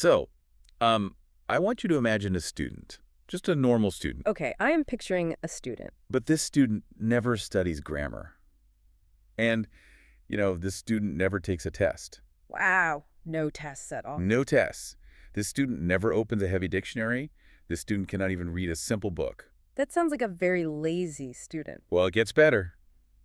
So, I want you to imagine a student, just a normal student. Okay, I am picturing a student. But this student never studies grammar. And, this student never takes a test. Wow, no tests at all. No tests. This student never opens a heavy dictionary. This student cannot even read a simple book. That sounds like a very lazy student. Well, it gets better.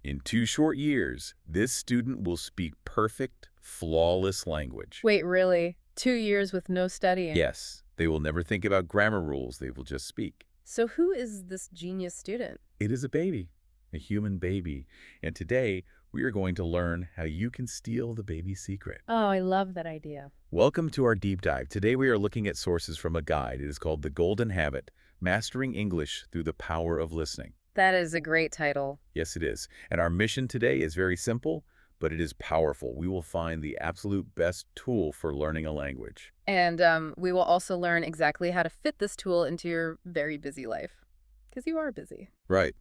In 2 short years, this student will speak perfect, flawless language. Wait, really? 2 years with no studying? Yes, they will never think about grammar rules. They will just speak. So who is this genius student? It is a baby, a human baby. And today, we are going to learn how you can steal the baby's secret. Oh, I love that idea. Welcome to our deep dive. Today, we are looking at sources from a guide. It is called The Golden Habit, Mastering English Through the Power of Listening. That is a great title. Yes, it is. And our mission today is very simple, but it is powerful. We will find the absolute best tool for learning a language. And we will also learn exactly how to fit this tool into your very busy life. Because you are busy. Right.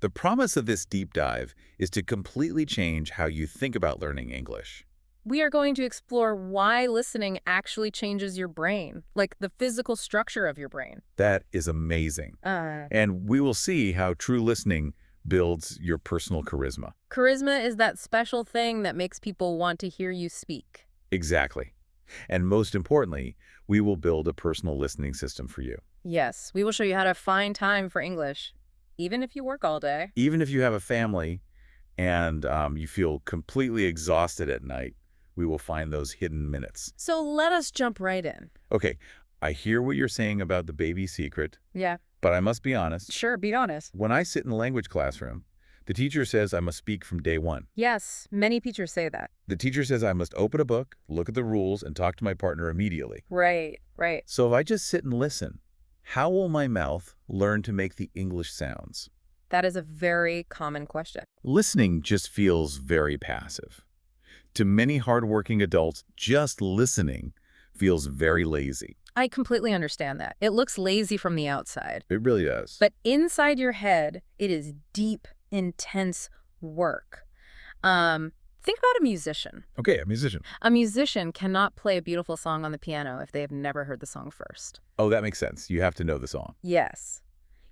The promise of this deep dive is to completely change how you think about learning English. We are going to explore why listening actually changes your brain, like the physical structure of your brain. That is amazing. And we will see how true listening builds your personal charisma. Charisma is that special thing that makes people want to hear you speak. Exactly. And most importantly, we will build a personal listening system for you. Yes, we will show you how to find time for English, even if you work all day. Even if you have a family and you feel completely exhausted at night, we will find those hidden minutes. So let us jump right in. Okay, I hear what you're saying about the baby secret, Yeah. but I must be honest. Sure, be honest. When I sit in the language classroom, the teacher says I must speak from day one. Yes, many teachers say that. The teacher says I must open a book, look at the rules, and talk to my partner immediately. Right. So if I just sit and listen, how will my mouth learn to make the English sounds? That is a very common question. Listening just feels very passive. To many hardworking adults, just listening feels very lazy. I completely understand that. It looks lazy from the outside. It really does. But inside your head, it is deep, intense work. Think about a musician. Okay, a musician. A musician cannot play a beautiful song on the piano if they have never heard the song first. Oh, that makes sense. You have to know the song. Yes.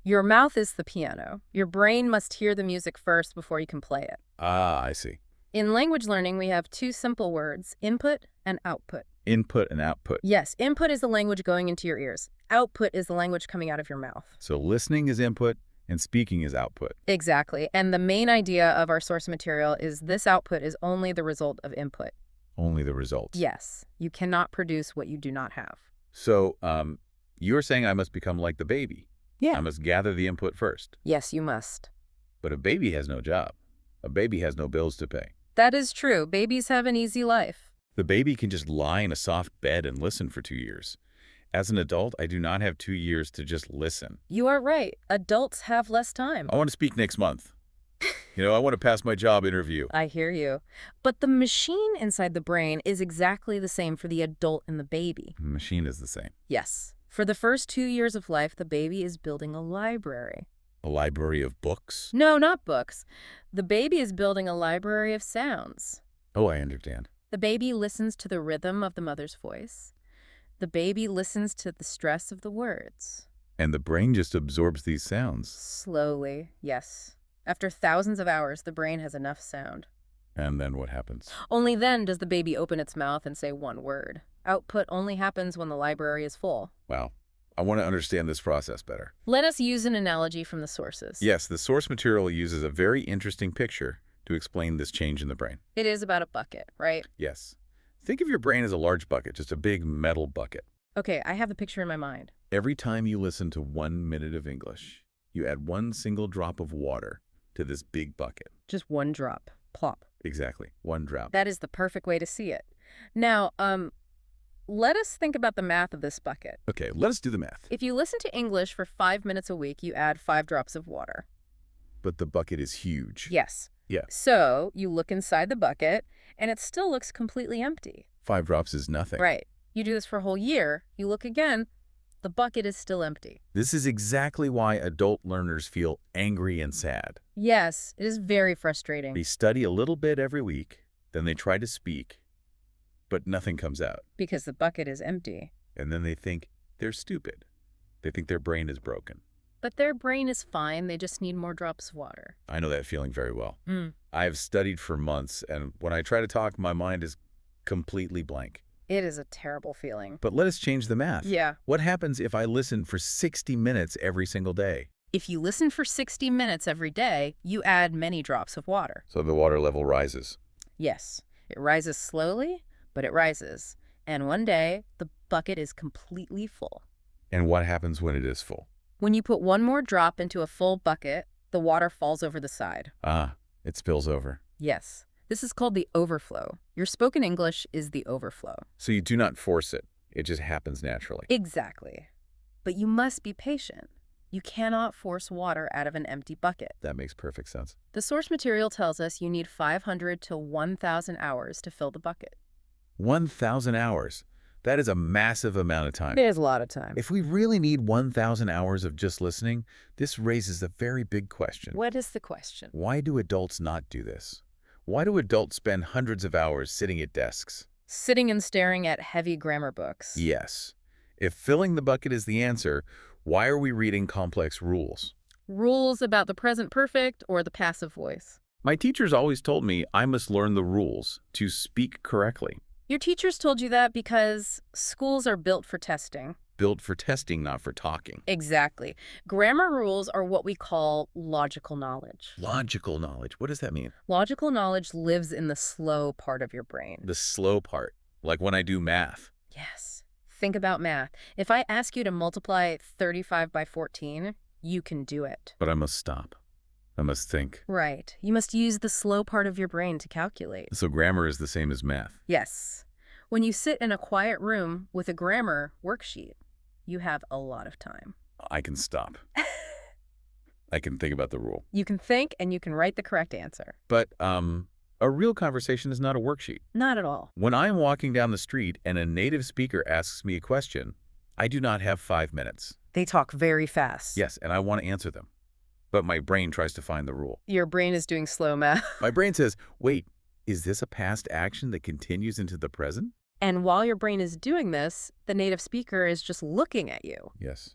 Your mouth is the piano. Your brain must hear the music first before you can play it. Ah, I see. In language learning, we have 2 simple words, input and output. Input and output. Yes, input is the language going into your ears. Output is the language coming out of your mouth. So listening is input and speaking is output. Exactly. And the main idea of our source material is this output is only the result of input. Only the results. Yes, you cannot produce what you do not have. So you're saying I must become like the baby. Yeah. I must gather the input first. Yes, you must. But a baby has no job. A baby has no bills to pay. That is true. Babies have an easy life. The baby can just lie in a soft bed and listen for 2 years. As an adult, I do not have 2 years to just listen. You are right. Adults have less time. I want to speak next month. I want to pass my job interview. I hear you. But the machine inside the brain is exactly the same for the adult and the baby. The machine is the same. Yes. For the first 2 years of life, the baby is building a library. A library of books? No, not books. The baby is building a library of sounds. Oh, I understand. The baby listens to the rhythm of the mother's voice. The baby listens to the stress of the words. And the brain just absorbs these sounds. Slowly, yes. After thousands of hours, the brain has enough sound. And then what happens? Only then does the baby open its mouth and say one word. Output only happens when the library is full. Wow. I want to understand this process better. Let us use an analogy from the sources. Yes, the source material uses a very interesting picture to explain this change in the brain. It is about a bucket, right? Yes. Think of your brain as a large bucket, just a big metal bucket. Okay, I have the picture in my mind. Every time you listen to 1 minute of English, you add 1 single drop of water to this big bucket. Just one drop. Plop. Exactly. 1 drop. That is the perfect way to see it. Now, let us think about the math of this bucket. Okay, let us do the math. If you listen to English for 5 minutes a week, you add 5 drops of water. But the bucket is huge. Yes. Yeah. So you look inside the bucket, and it still looks completely empty. 5 drops is nothing. Right. You do this for a whole year, you look again, the bucket is still empty. This is exactly why adult learners feel angry and sad. Yes, it is very frustrating. They study a little bit every week, then they try to speak, but nothing comes out. Because the bucket is empty. And then they think they're stupid. They think their brain is broken. But their brain is fine. They just need more drops of water. I know that feeling very well. Mm. I've studied for months, and when I try to talk, my mind is completely blank. It is a terrible feeling. But let us change the math. Yeah. What happens if I listen for 60 minutes every single day? If you listen for 60 minutes every day, you add many drops of water. So the water level rises. Yes. It rises slowly, but it rises. And one day, the bucket is completely full. And what happens when it is full? When you put one more drop into a full bucket, the water falls over the side. Ah, it spills over. Yes. This is called the overflow. Your spoken English is the overflow. So you do not force it. It just happens naturally. Exactly. But you must be patient. You cannot force water out of an empty bucket. That makes perfect sense. The source material tells us you need 500 to 1,000 hours to fill the bucket. 1,000 hours. That is a massive amount of time. It is a lot of time. If we really need 1,000 hours of just listening, this raises a very big question. What is the question? Why do adults not do this? Why do adults spend hundreds of hours sitting at desks? Sitting and staring at heavy grammar books. Yes. If filling the bucket is the answer, why are we reading complex rules? Rules about the present perfect or the passive voice. My teachers always told me I must learn the rules to speak correctly. Your teachers told you that because schools are built for testing. Built for testing, not for talking. Exactly. Grammar rules are what we call logical knowledge. Logical knowledge. What does that mean? Logical knowledge lives in the slow part of your brain. The slow part, like when I do math. Yes. Think about math. If I ask you to multiply 35 by 14, you can do it. But I must stop. I must think. Right. You must use the slow part of your brain to calculate. So grammar is the same as math. Yes. When you sit in a quiet room with a grammar worksheet, you have a lot of time. I can stop. I can think about the rule. You can think and you can write the correct answer. But a real conversation is not a worksheet. Not at all. When I'm walking down the street and a native speaker asks me a question, I do not have 5 minutes. They talk very fast. Yes, and I want to answer them. But my brain tries to find the rule. Your brain is doing slow math. My brain says, wait, is this a past action that continues into the present? And while your brain is doing this, the native speaker is just looking at you. Yes.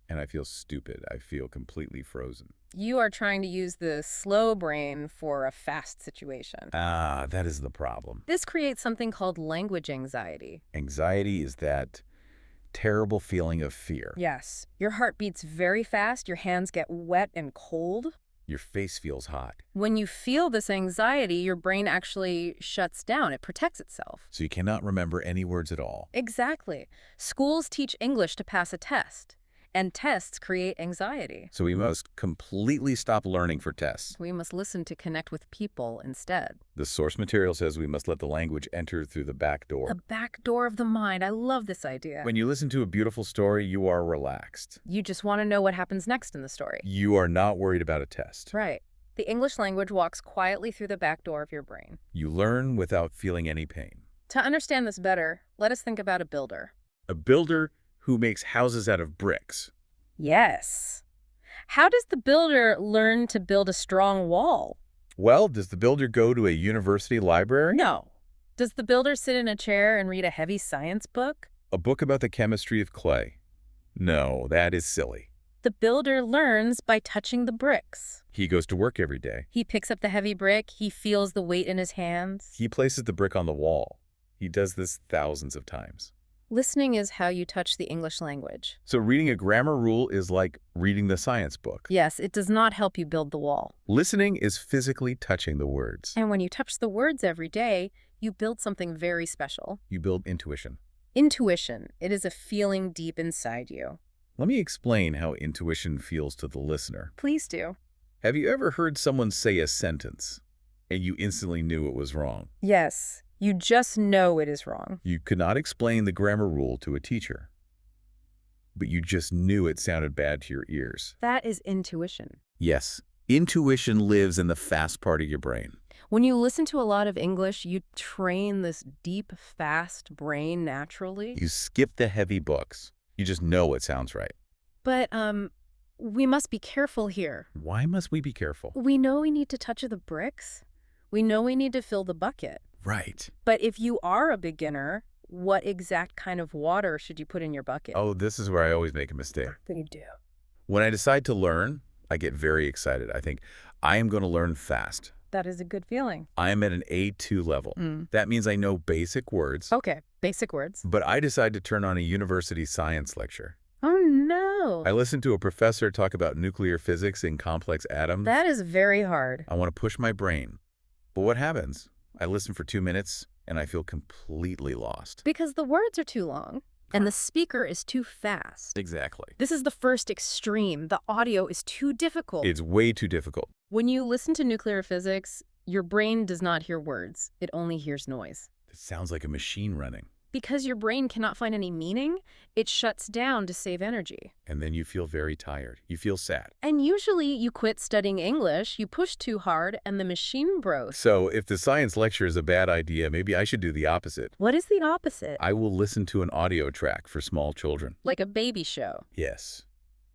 And I feel stupid. I feel completely frozen. You are trying to use the slow brain for a fast situation. Ah, that is the problem. This creates something called language anxiety. Anxiety is that terrible feeling of fear. Yes. Your heart beats very fast, your hands get wet and cold. Your face feels hot. When you feel this anxiety, your brain actually shuts down. It protects itself. So you cannot remember any words at all. Exactly. Schools teach English to pass a test, and tests create anxiety. So we must completely stop learning for tests. We must listen to connect with people instead. The source material says we must let the language enter through the back door. The back door of the mind. I love this idea. When you listen to a beautiful story, you are relaxed. You just want to know what happens next in the story. You are not worried about a test. Right. The English language walks quietly through the back door of your brain. You learn without feeling any pain. To understand this better, let us think about a builder. A builder who makes houses out of bricks. Yes. How does the builder learn to build a strong wall? Well, does the builder go to a university library? No. Does the builder sit in a chair and read a heavy science book? A book about the chemistry of clay? No, that is silly. The builder learns by touching the bricks. He goes to work every day. He picks up the heavy brick. He feels the weight in his hands. He places the brick on the wall. He does this thousands of times. Listening is how you touch the English language. So reading a grammar rule is like reading the science book. Yes, it does not help you build the wall. Listening is physically touching the words. And when you touch the words every day, you build something very special. You build intuition. Intuition. It is a feeling deep inside you. Let me explain how intuition feels to the listener. Please do. Have you ever heard someone say a sentence and you instantly knew it was wrong? Yes. You just know it is wrong. You could not explain the grammar rule to a teacher, but you just knew it sounded bad to your ears. That is intuition. Yes, intuition lives in the fast part of your brain. When you listen to a lot of English, you train this deep, fast brain naturally. You skip the heavy books. You just know it sounds right. But, we must be careful here. Why must we be careful? We know we need to touch the bricks. We know we need to fill the bucket. Right. But if you are a beginner, what exact kind of water should you put in your bucket? Oh, this is where I always make a mistake. What do you do? When I decide to learn, I get very excited. I think, I am going to learn fast. That is a good feeling. I am at an A2 level. That means I know basic words. Okay, basic words. But I decide to turn on a university science lecture. Oh, no. I listen to a professor talk about nuclear physics and complex atoms. That is very hard. I want to push my brain. But what happens? I listen for 2 minutes, and I feel completely lost. Because the words are too long, and the speaker is too fast. Exactly. This is the first extreme. The audio is too difficult. It's way too difficult. When you listen to nuclear physics, your brain does not hear words. It only hears noise. It sounds like a machine running. Because your brain cannot find any meaning, it shuts down to save energy. And then you feel very tired. You feel sad. And usually you quit studying English, you push too hard, and the machine bros. So if the science lecture is a bad idea, maybe I should do the opposite. What is the opposite? I will listen to an audio track for small children. Like a baby show. Yes.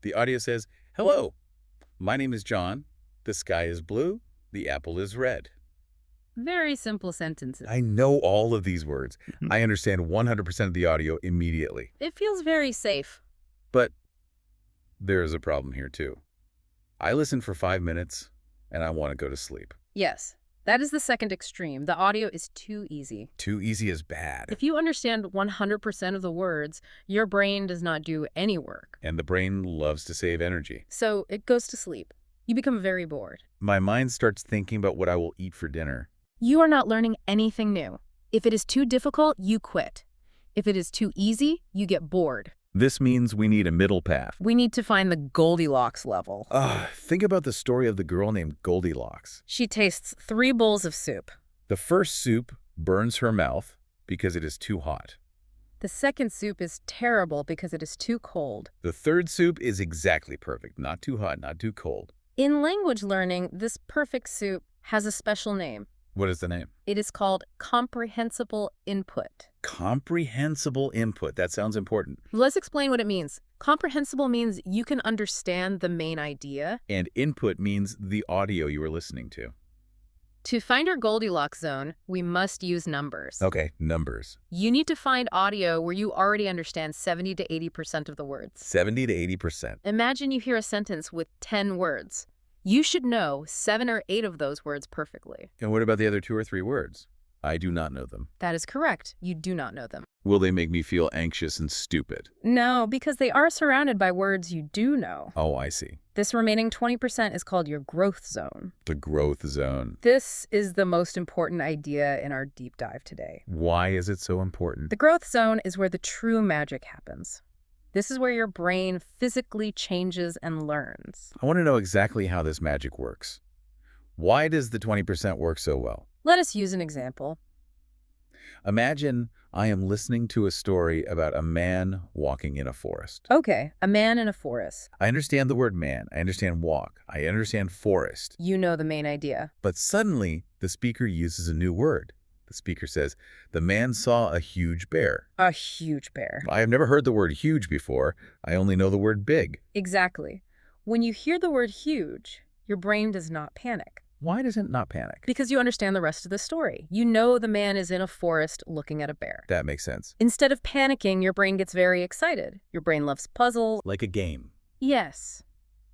The audio says, "Hello, my name is John. The sky is blue. The apple is red." Very simple sentences. I know all of these words. I understand 100% of the audio immediately. It feels very safe. But there is a problem here, too. I listen for 5 minutes, and I want to go to sleep. Yes, that is the second extreme. The audio is too easy. Too easy is bad. If you understand 100% of the words, your brain does not do any work. And the brain loves to save energy. So it goes to sleep. You become very bored. My mind starts thinking about what I will eat for dinner. You are not learning anything new. If it is too difficult, you quit. If it is too easy, you get bored. This means we need a middle path. We need to find the Goldilocks level. Think about the story of the girl named Goldilocks. She tastes 3 bowls of soup. The first soup burns her mouth because it is too hot. The second soup is terrible because it is too cold. The third soup is exactly perfect. Not too hot, not too cold. In language learning, this perfect soup has a special name. What is the name? It is called Comprehensible Input. Comprehensible input. That sounds important. Let's explain what it means. Comprehensible means you can understand the main idea. And input means the audio you are listening to. To find our Goldilocks zone, we must use numbers. Okay, numbers. You need to find audio where you already understand 70 to 80% of the words. 70 to 80%. Imagine you hear a sentence with 10 words. You should know 7 or 8 of those words perfectly. And what about the other 2 or 3 words? I do not know them. That is correct. You do not know them. Will they make me feel anxious and stupid? No, because they are surrounded by words you do know. Oh, I see. This remaining 20% is called your growth zone. The growth zone. This is the most important idea in our deep dive today. Why is it so important? The growth zone is where the true magic happens. This is where your brain physically changes and learns. I want to know exactly how this magic works. Why does the 20% work so well? Let us use an example. Imagine I am listening to a story about a man walking in a forest. Okay, a man in a forest. I understand the word man. I understand walk. I understand forest. You know the main idea. But suddenly, the speaker uses a new word. The speaker says, the man saw a huge bear. A huge bear. I have never heard the word huge before. I only know the word big. Exactly. When you hear the word huge, your brain does not panic. Why does it not panic? Because you understand the rest of the story. You know the man is in a forest looking at a bear. That makes sense. Instead of panicking, your brain gets very excited. Your brain loves puzzles. Like a game. Yes.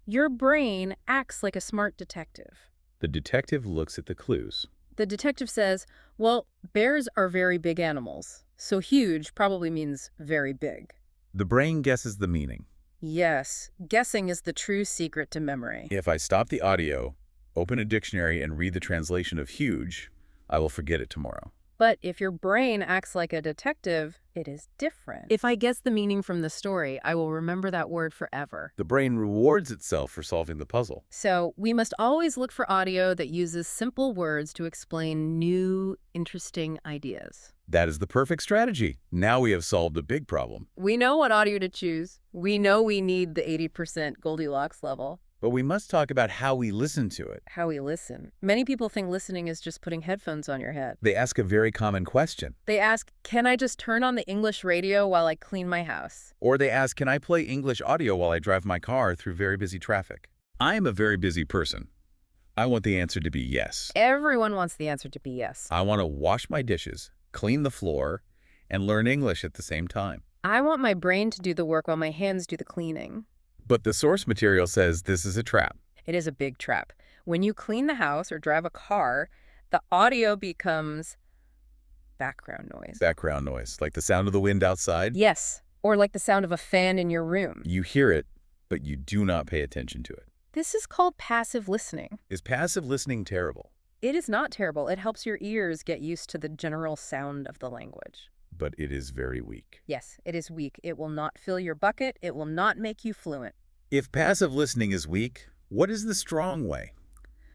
Your brain acts like a smart detective. The detective looks at the clues. The detective says, well, bears are very big animals, so huge probably means very big. The brain guesses the meaning. Yes, guessing is the true secret to memory. If I stop the audio, open a dictionary, and read the translation of huge, I will forget it tomorrow. But if your brain acts like a detective, it is different. If I guess the meaning from the story, I will remember that word forever. The brain rewards itself for solving the puzzle. So we must always look for audio that uses simple words to explain new, interesting ideas. That is the perfect strategy. Now we have solved a big problem. We know what audio to choose. We know we need the 80% Goldilocks level. But we must talk about how we listen to it. How we listen. Many people think listening is just putting headphones on your head. They ask a very common question. They ask, can I just turn on the English radio while I clean my house? Or they ask, can I play English audio while I drive my car through very busy traffic? I am a very busy person. I want the answer to be yes. Everyone wants the answer to be yes. I want to wash my dishes, clean the floor, and learn English at the same time. I want my brain to do the work while my hands do the cleaning. But the source material says this is a trap. It is a big trap. When you clean the house or drive a car, the audio becomes background noise. Background noise, like the sound of the wind outside. Yes, or like the sound of a fan in your room. You hear it, but you do not pay attention to it. This is called passive listening. Is passive listening terrible? It is not terrible. It helps your ears get used to the general sound of the language. But it is very weak. Yes, it is weak. It will not fill your bucket. It will not make you fluent. If passive listening is weak, what is the strong way?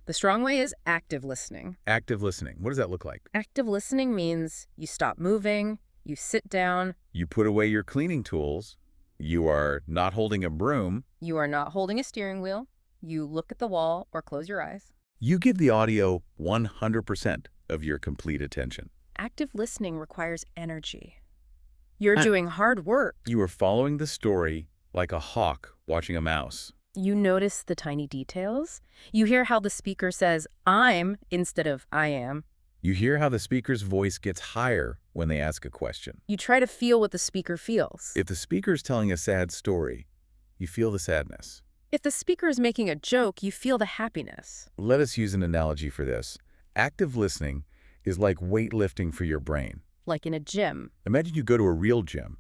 The strong way is active listening. Active listening. What does that look like? Active listening means you stop moving, you sit down, You put away your cleaning tools. You are not holding a broom. you are not holding a steering wheel, you look at the wall or close your eyes. You give the audio 100% of your complete attention. Active listening requires energy. You're doing hard work. You are following the story like a hawk watching a mouse. You notice the tiny details. You hear how the speaker says, I'm, instead of I am. You hear how the speaker's voice gets higher when they ask a question. You try to feel what the speaker feels. If the speaker's telling a sad story, you feel the sadness. If the speaker is making a joke, you feel the happiness. Let us use an analogy for this. Active listening is like weightlifting for your brain. Like in a gym. Imagine you go to a real gym.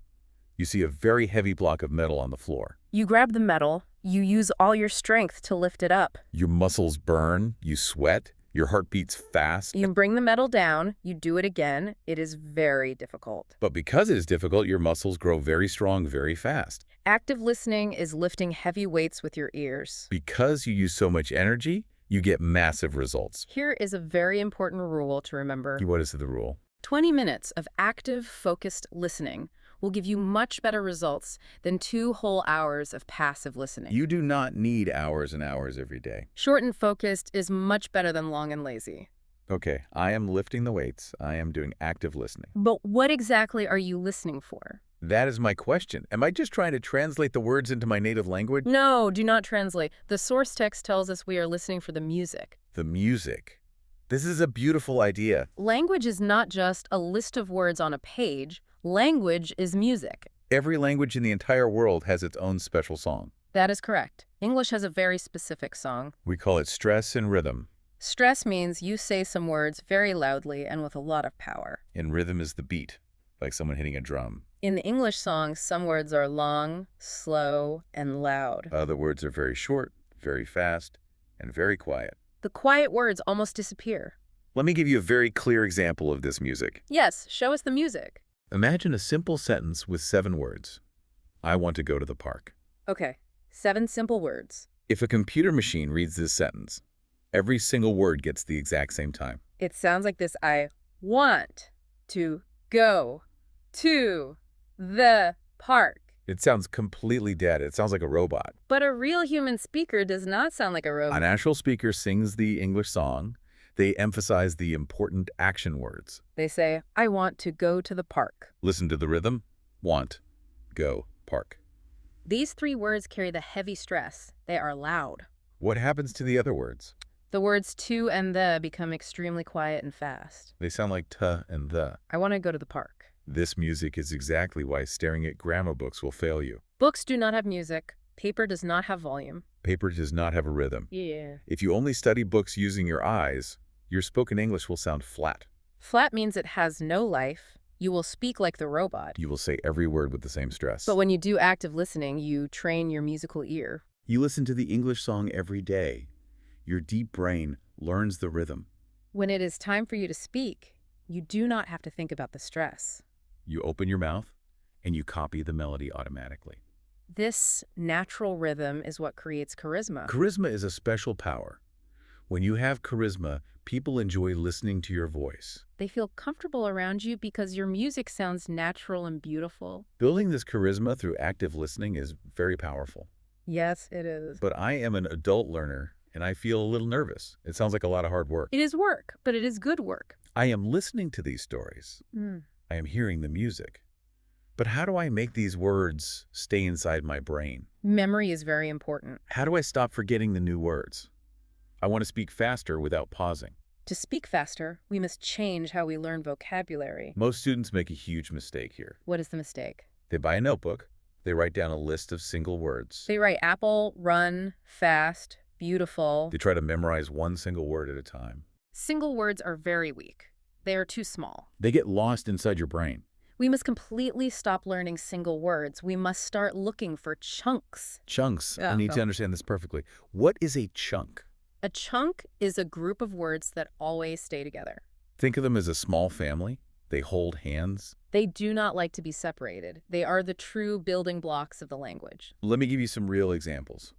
You see a very heavy block of metal on the floor. You grab the metal, you use all your strength to lift it up. Your muscles burn, you sweat, your heart beats fast. You bring the metal down, you do it again. It is very difficult. But because it is difficult, your muscles grow very strong very fast. Active listening is lifting heavy weights with your ears. Because you use so much energy, you get massive results. Here is a very important rule to remember. What is the rule? 20 minutes of active, focused listening will give you much better results than 2 whole hours of passive listening. You do not need hours and hours every day. Short and focused is much better than long and lazy. Okay, I am lifting the weights. I am doing active listening. But what exactly are you listening for? That is my question. Am I just trying to translate the words into my native language? No, do not translate. The source text tells us we are listening for the music. The music. This is a beautiful idea. Language is not just a list of words on a page. Language is music. Every language in the entire world has its own special song. That is correct. English has a very specific song. We call it stress and rhythm. Stress means you say some words very loudly and with a lot of power. And rhythm is the beat, like someone hitting a drum. In the English song, some words are long, slow, and loud. Other words are very short, very fast, and very quiet. The quiet words almost disappear. Let me give you a very clear example of this music. Yes, show us the music. Imagine a simple sentence with 7 words. I want to go to the park. Okay, 7 simple words. If a computer machine reads this sentence, every single word gets the exact same time. It sounds like this: I want to go to the park. It sounds completely dead. It sounds like a robot. But a real human speaker does not sound like a robot. A natural speaker sings the English song. They emphasize the important action words. They say, I want to go to the park. Listen to the rhythm. Want, go, park. These 3 words carry the heavy stress. They are loud. What happens to the other words? The words to and the become extremely quiet and fast. They sound like t and the. I want to go to the park. This music is exactly why staring at grammar books will fail you. Books do not have music. Paper does not have volume. Paper does not have a rhythm. Yeah. If you only study books using your eyes, your spoken English will sound flat. Flat means it has no life. You will speak like the robot. You will say every word with the same stress. But when you do active listening, you train your musical ear. You listen to the English song every day. Your deep brain learns the rhythm. When it is time for you to speak, you do not have to think about the stress. You open your mouth, and you copy the melody automatically. This natural rhythm is what creates charisma. Charisma is a special power. When you have charisma, people enjoy listening to your voice. They feel comfortable around you because your music sounds natural and beautiful. Building this charisma through active listening is very powerful. Yes, it is. But I am an adult learner, and I feel a little nervous. It sounds like a lot of hard work. It is work, but it is good work. I am listening to these stories. I am hearing the music. But how do I make these words stay inside my brain? Memory is very important. How do I stop forgetting the new words? I want to speak faster without pausing. To speak faster, we must change how we learn vocabulary. Most students make a huge mistake here. What is the mistake? They buy a notebook, they write down a list of single words. They write apple, run, fast, beautiful. They try to memorize one single word at a time. Single words are very weak. They are too small. They get lost inside your brain. We must completely stop learning single words. We must start looking for chunks. Chunks. Yeah, I need go. to understand this perfectly. What is a chunk? A chunk is a group of words that always stay together. Think of them as a small family. They hold hands. They do not like to be separated. They are the true building blocks of the language. Let me give you some real examples.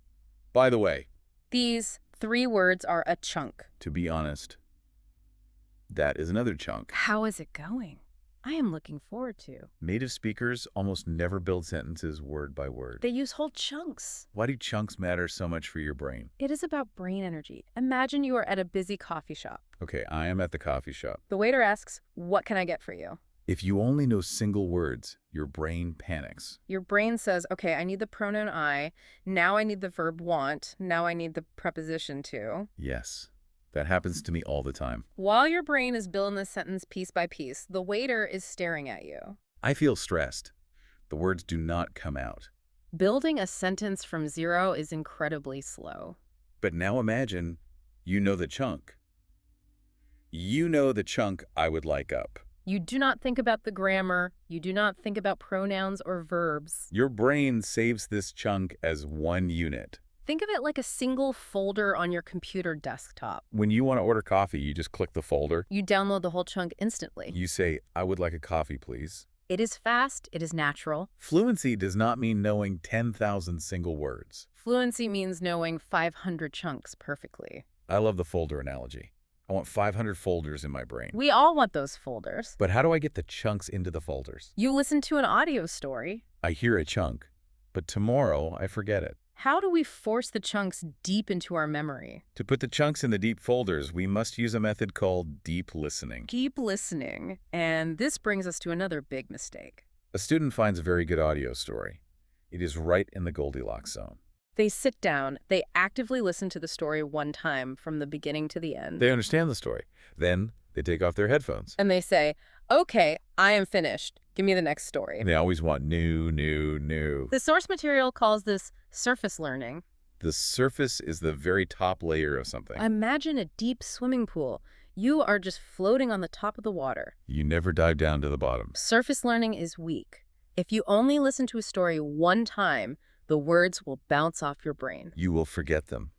By the way, These 3 words are a chunk. to be honest, that is another chunk. How is it going? I am looking forward to. Native speakers almost never build sentences word by word. They use whole chunks. Why do chunks matter so much for your brain? It is about brain energy. Imagine you are at a busy coffee shop. Okay, I am at the coffee shop. The waiter asks, "What can I get for you?" If you only know single words, your brain panics. Your brain says, okay, I need the pronoun I. Now I need the verb want. Now I need the preposition to. Yes, that happens to me all the time. While your brain is building the sentence piece by piece, the waiter is staring at you. I feel stressed. The words do not come out. Building a sentence from zero is incredibly slow. But now imagine you know the chunk. You know the chunk I would like up. You do not think about the grammar. You do not think about pronouns or verbs. Your brain saves this chunk as one unit. Think of it like a single folder on your computer desktop. When you want to order coffee, you just click the folder. You download the whole chunk instantly. You say, I would like a coffee, please. It is fast. It is natural. Fluency does not mean knowing 10,000 single words. Fluency means knowing 500 chunks perfectly. I love the folder analogy. I want 500 folders in my brain. We all want those folders. But how do I get the chunks into the folders? You listen to an audio story. I hear a chunk, but tomorrow I forget it. How do we force the chunks deep into our memory? To put the chunks in the deep folders, we must use a method called deep listening. Keep listening. And this brings us to another big mistake. A student finds a very good audio story. It is right in the Goldilocks zone. They sit down, they actively listen to the story one time from the beginning to the end. They understand the story. Then they take off their headphones. And they say, okay, I am finished. Give me the next story. And they always want new, new, new. The source material calls this surface learning. The surface is the very top layer of something. Imagine a deep swimming pool. You are just floating on the top of the water. You never dive down to the bottom. Surface learning is weak. If you only listen to a story one time, the words will bounce off your brain. You will forget them.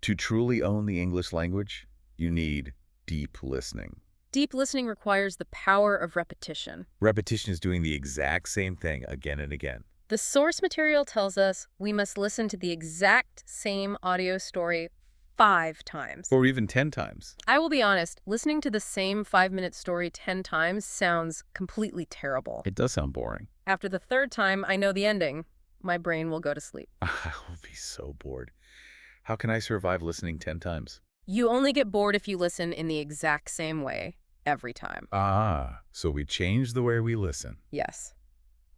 To truly own the English language, you need deep listening. Deep listening requires the power of repetition. Repetition is doing the exact same thing again and again. The source material tells us we must listen to the exact same audio story 5 times. Or even 10 times. I will be honest, listening to the same 5-minute story 10 times sounds completely terrible. It does sound boring. After the 3rd time, I know the ending. My brain will go to sleep. I will be so bored. How can I survive listening 10 times? You only get bored if you listen in the exact same way every time. So we change the way we listen. Yes.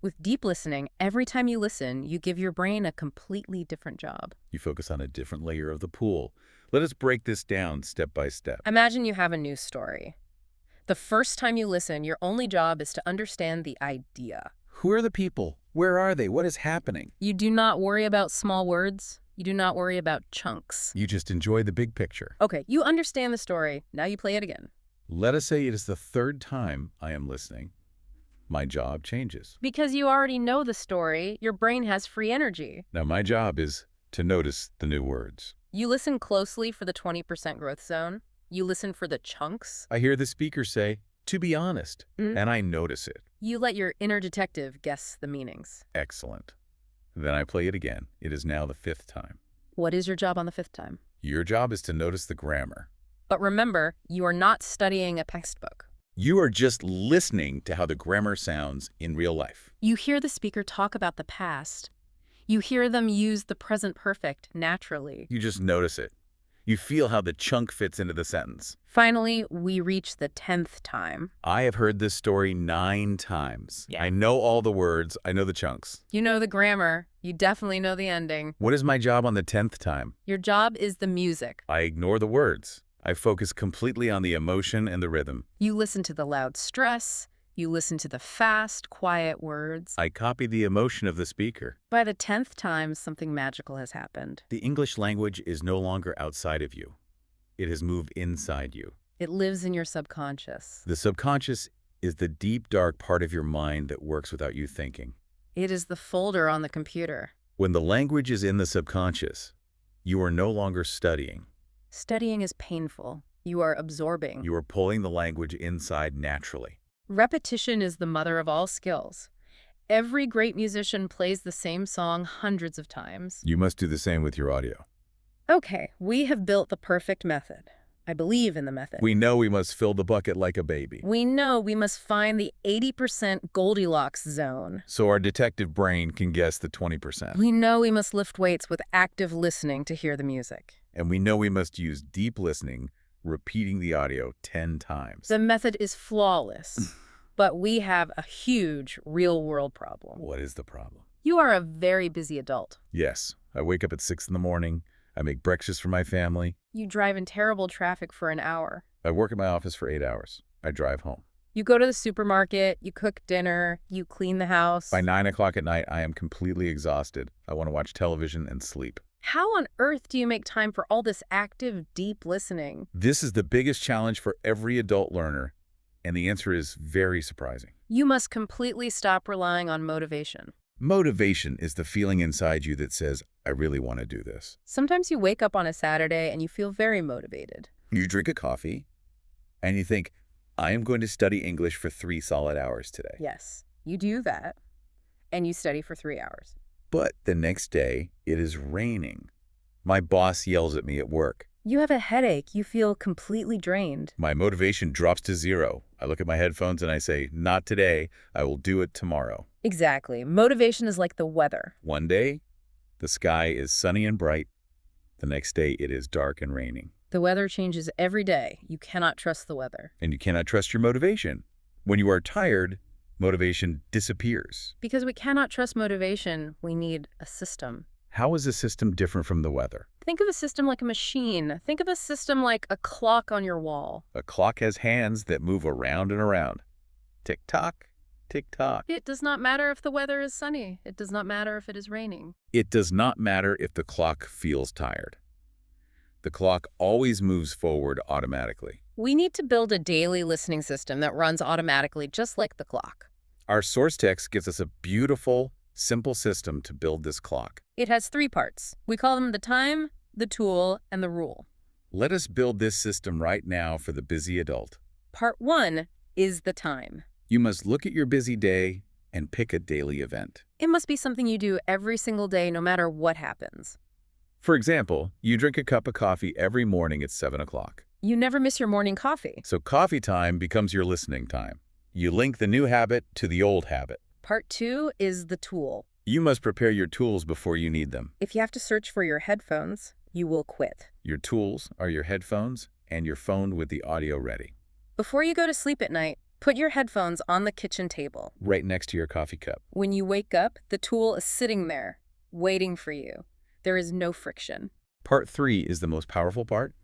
With deep listening, every time you listen, you give your brain a completely different job. You focus on a different layer of the pool. Let us break this down step by step. Imagine you have a news story. The first time you listen, your only job is to understand the idea. Who are the people? Where are they? What is happening? You do not worry about small words. You do not worry about chunks. You just enjoy the big picture. Okay, you understand the story. Now you play it again. Let us say it is the 3rd time I am listening. My job changes. Because you already know the story, your brain has free energy. Now my job is to notice the new words. You listen closely for the 20% growth zone. You listen for the chunks. I hear the speaker say, to be honest, and I notice it. You let your inner detective guess the meanings. Excellent. Then I play it again. It is now the 5th time. What is your job on the 5th time? Your job is to notice the grammar. But remember, you are not studying a textbook. You are just listening to how the grammar sounds in real life. You hear the speaker talk about the past. You hear them use the present perfect naturally. You just notice it. You feel how the chunk fits into the sentence. Finally, we reach the 10th time. I have heard this story 9 times. Yeah. I know all the words. I know the chunks. You know the grammar. You definitely know the ending. What is my job on the 10th time? Your job is the music. I ignore the words. I focus completely on the emotion and the rhythm. You listen to the loud stress. You listen to the fast, quiet words. I copy the emotion of the speaker. By the 10th time, something magical has happened. The English language is no longer outside of you. It has moved inside you. It lives in your subconscious. The subconscious is the deep, dark part of your mind that works without you thinking. It is the folder on the computer. When the language is in the subconscious, you are no longer studying. Studying is painful. You are absorbing. You are pulling the language inside naturally. Repetition is the mother of all skills. Every great musician plays the same song hundreds of times. You must do the same with your audio. Okay, we have built the perfect method. I believe in the method. We know we must fill the bucket like a baby. We know we must find the 80% Goldilocks zone. So our detective brain can guess the 20%. We know we must lift weights with active listening to hear the music. And we know we must use deep listening, repeating the audio 10 times. The method is flawless, but we have a huge real-world problem. What is the problem? You are a very busy adult. Yes, I wake up at 6 in the morning. I make breakfast for my family. You drive in terrible traffic for an hour. I work at my office for 8 hours. I drive home. You go to the supermarket, you cook dinner, you clean the house. By 9 o'clock at night, I am completely exhausted. I want to watch television and sleep. How on earth do you make time for all this active, deep listening? This is the biggest challenge for every adult learner, and the answer is very surprising. You must completely stop relying on motivation. Motivation is the feeling inside you that says, I really want to do this. Sometimes you wake up on a Saturday and you feel very motivated. You drink a coffee, and you think, I am going to study English for 3 solid hours today. Yes, you do that, and you study for 3 hours. But the next day, it is raining. My boss yells at me at work. You have a headache. You feel completely drained. My motivation drops to 0. I look at my headphones and I say, not today. I will do it tomorrow. Exactly. Motivation is like the weather. One day, the sky is sunny and bright. The next day, it is dark and raining. The weather changes every day. You cannot trust the weather. And you cannot trust your motivation. When you are tired, motivation disappears. Because we cannot trust motivation, we need a system. How is a system different from the weather? Think of a system like a machine. Think of a system like a clock on your wall. A clock has hands that move around and around. Tick-tock, tick-tock. It does not matter if the weather is sunny. It does not matter if it is raining. It does not matter if the clock feels tired. The clock always moves forward automatically. We need to build a daily listening system that runs automatically, just like the clock. Our source text gives us a beautiful, simple system to build this clock. It has 3 parts. We call them the time, the tool, and the rule. Let us build this system right now for the busy adult. Part 1 is the time. You must look at your busy day and pick a daily event. It must be something you do every single day, no matter what happens. For example, you drink a cup of coffee every morning at 7 o'clock. You never miss your morning coffee. So coffee time becomes your listening time. You link the new habit to the old habit. Part 2 is the tool. You must prepare your tools before you need them. If you have to search for your headphones, you will quit. Your tools are your headphones and your phone with the audio ready. Before you go to sleep at night, put your headphones on the kitchen table. Right next to your coffee cup. When you wake up, the tool is sitting there, waiting for you. There is no friction. Part 3 is the most powerful part.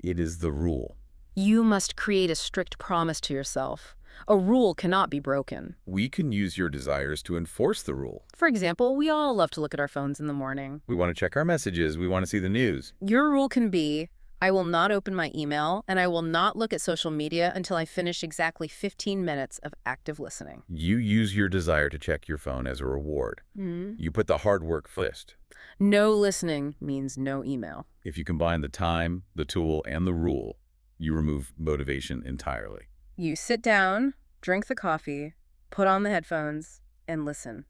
It is the rule. You must create a strict promise to yourself. A rule cannot be broken. We can use your desires to enforce the rule. For example, we all love to look at our phones in the morning. We want to check our messages. We want to see the news. Your rule can be, I will not open my email and I will not look at social media until I finish exactly 15 minutes of active listening. You use your desire to check your phone as a reward. You put the hard work first. No listening means no email. If you combine the time, the tool, and the rule, you remove motivation entirely. You sit down, drink the coffee, put on the headphones, and listen.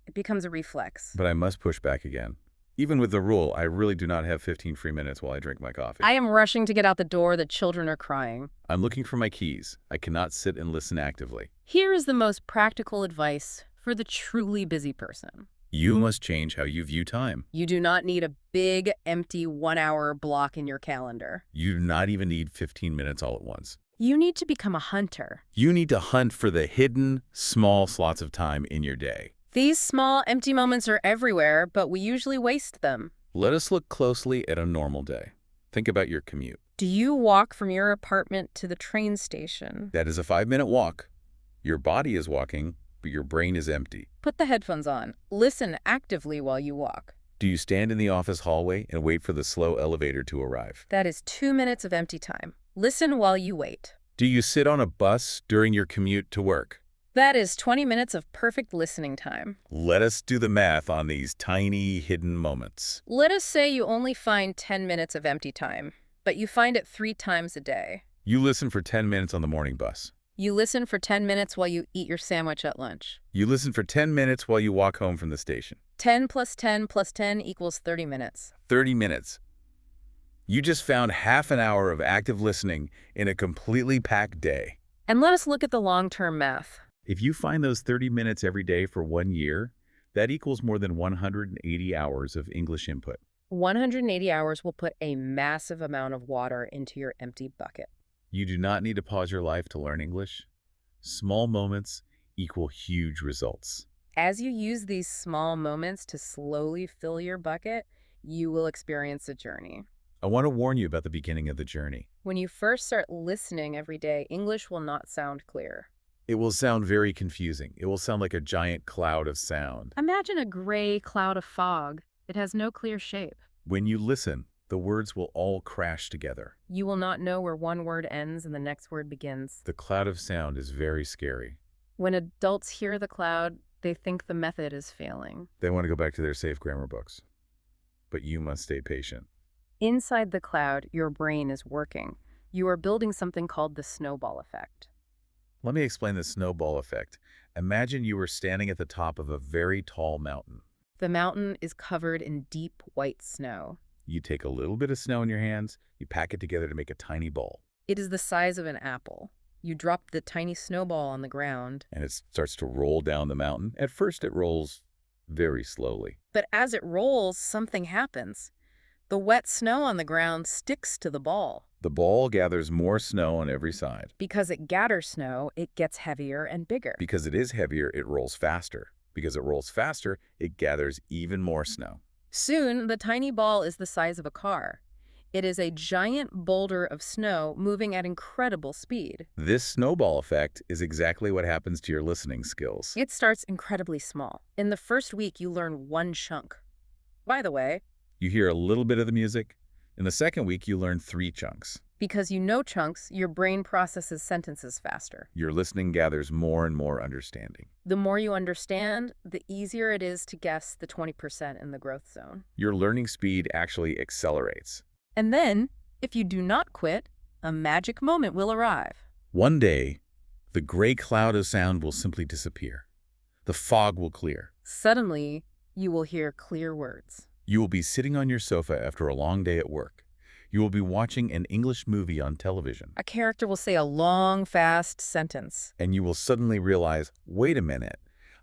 It becomes a reflex. But I must push back again. Even with the rule, I really do not have 15 free minutes while I drink my coffee. I am rushing to get out the door. The children are crying. I'm looking for my keys. I cannot sit and listen actively. Here is the most practical advice for the truly busy person. You must change how you view time. You do not need a big, empty 1-hour block in your calendar. You do not even need 15 minutes all at once. You need to become a hunter. You need to hunt for the hidden, small slots of time in your day. These small, empty moments are everywhere, but we usually waste them. Let us look closely at a normal day. Think about your commute. Do you walk from your apartment to the train station? That is a 5-minute walk. Your body is walking, but your brain is empty. Put the headphones on. Listen actively while you walk. Do you stand in the office hallway and wait for the slow elevator to arrive? That is 2 minutes of empty time. Listen while you wait. Do you sit on a bus during your commute to work? That is 20 minutes of perfect listening time. Let us do the math on these tiny, hidden moments. Let us say you only find 10 minutes of empty time, but you find it 3 times a day. You listen for 10 minutes on the morning bus. You listen for 10 minutes while you eat your sandwich at lunch. You listen for 10 minutes while you walk home from the station. 10 plus 10 plus 10 equals 30 minutes. 30 minutes. You just found half an hour of active listening in a completely packed day. And let us look at the long-term math. If you find those 30 minutes every day for 1 year, that equals more than 180 hours of English input. 180 hours will put a massive amount of water into your empty bucket. You do not need to pause your life to learn English. Small moments equal huge results. As you use these small moments to slowly fill your bucket, you will experience a journey. I want to warn you about the beginning of the journey. When you first start listening every day, English will not sound clear. It will sound very confusing. It will sound like a giant cloud of sound. Imagine a gray cloud of fog. It has no clear shape. When you listen, the words will all crash together. You will not know where one word ends and the next word begins. The cloud of sound is very scary. When adults hear the cloud, they think the method is failing. They want to go back to their safe grammar books. But you must stay patient. Inside the cloud, your brain is working. You are building something called the snowball effect. Let me explain the snowball effect. Imagine you were standing at the top of a very tall mountain. The mountain is covered in deep white snow. You take a little bit of snow in your hands, you pack it together to make a tiny ball. It is the size of an apple. You drop the tiny snowball on the ground. And it starts to roll down the mountain. At first it rolls very slowly. But as it rolls, something happens. The wet snow on the ground sticks to the ball. The ball gathers more snow on every side. Because it gathers snow, it gets heavier and bigger. Because it is heavier, it rolls faster. Because it rolls faster, it gathers even more snow. Soon, the tiny ball is the size of a car. It is a giant boulder of snow moving at incredible speed. This snowball effect is exactly what happens to your listening skills. It starts incredibly small. In the first week, you learn 1 chunk. By the way, You hear a little bit of the music. In the second week, you learn 3 chunks. because you know chunks, your brain processes sentences faster. Your listening gathers more and more understanding. The more you understand, the easier it is to guess the 20% in the growth zone. Your learning speed actually accelerates. And then, if you do not quit, a magic moment will arrive. One day, the gray cloud of sound will simply disappear. The fog will clear. Suddenly, you will hear clear words. You will be sitting on your sofa after a long day at work. You will be watching an English movie on television. A character will say a long, fast sentence. And you will suddenly realize, wait a minute,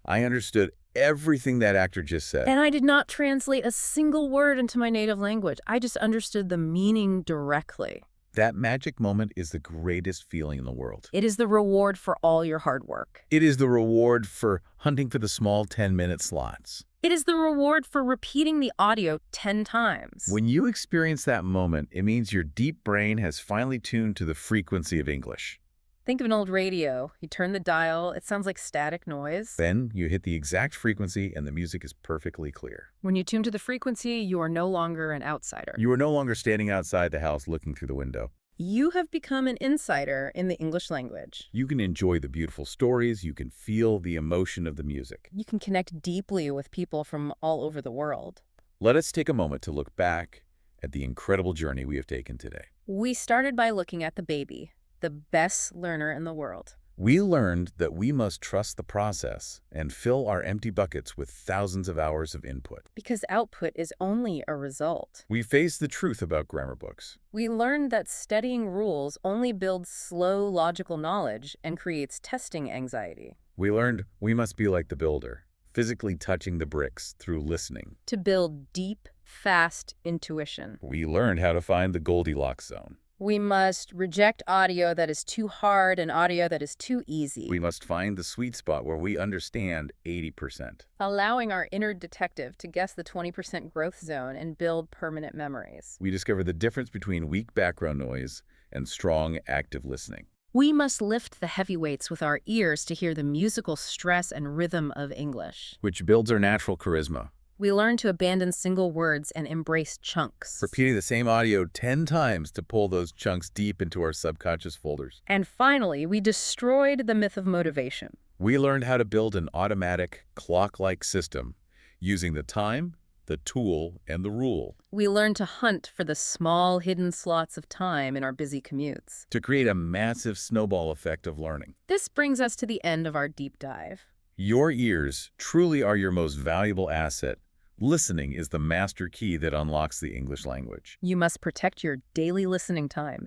I understood everything that actor just said. And I did not translate a single word into my native language. I just understood the meaning directly. That magic moment is the greatest feeling in the world. It is the reward for all your hard work. It is the reward for hunting for the small 10-minute slots. It is the reward for repeating the audio 10 times. When you experience that moment, it means your deep brain has finally tuned to the frequency of English. Think of an old radio. You turn the dial, it sounds like static noise. Then you hit the exact frequency and the music is perfectly clear. When you tune to the frequency, you are no longer an outsider. You are no longer standing outside the house looking through the window. You have become an insider in the English language. You can enjoy the beautiful stories. You can feel the emotion of the music. You can connect deeply with people from all over the world. Let us take a moment to look back at the incredible journey we have taken today. We started by looking at the baby, the best learner in the world. We learned that we must trust the process and fill our empty buckets with thousands of hours of input. Because output is only a result. We faced the truth about grammar books. We learned that studying rules only builds slow logical knowledge and creates testing anxiety. We learned we must be like the builder, physically touching the bricks through listening. To build deep, fast intuition. We learned how to find the Goldilocks zone. We must reject audio that is too hard and audio that is too easy. We must find the sweet spot where we understand 80%. Allowing our inner detective to guess the 20% growth zone and build permanent memories. We discover the difference between weak background noise and strong, active listening. We must lift the heavyweights with our ears to hear the musical stress and rhythm of English. Which builds our natural charisma. We learn to abandon single words and embrace chunks. Repeating the same audio 10 times to pull those chunks deep into our subconscious folders. And finally, we destroyed the myth of motivation. We learned how to build an automatic, clock-like system using the time, the tool, and the rule. We learned to hunt for the small hidden slots of time in our busy commutes. To create a massive snowball effect of learning. This brings us to the end of our deep dive. Your ears truly are your most valuable asset. Listening is the master key that unlocks the English language. You must protect your daily listening time